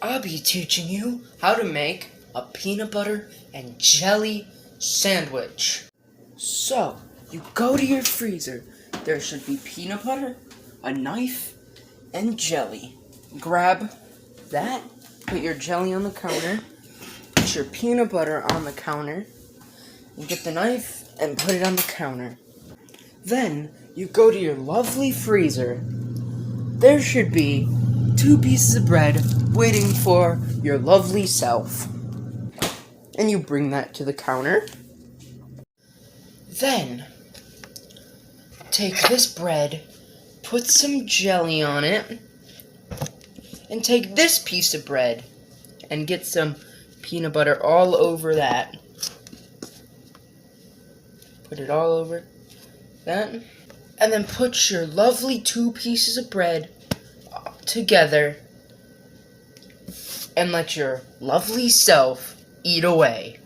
I'll be teaching you how to make a peanut butter and jelly sandwich. So, you go to your freezer. There should be peanut butter, a knife, and jelly. Grab that, put your jelly on the counter, put your peanut butter on the counter, and get the knife and put it on the counter. Then, you go to your lovely freezer. There should be 2 pieces of bread waiting for your lovely self. And you bring that to the counter. Then, take this bread, put some jelly on it, and take this piece of bread and get some peanut butter all over that. Put it all over that. And then put your lovely 2 pieces of bread together and let your lovely self eat away.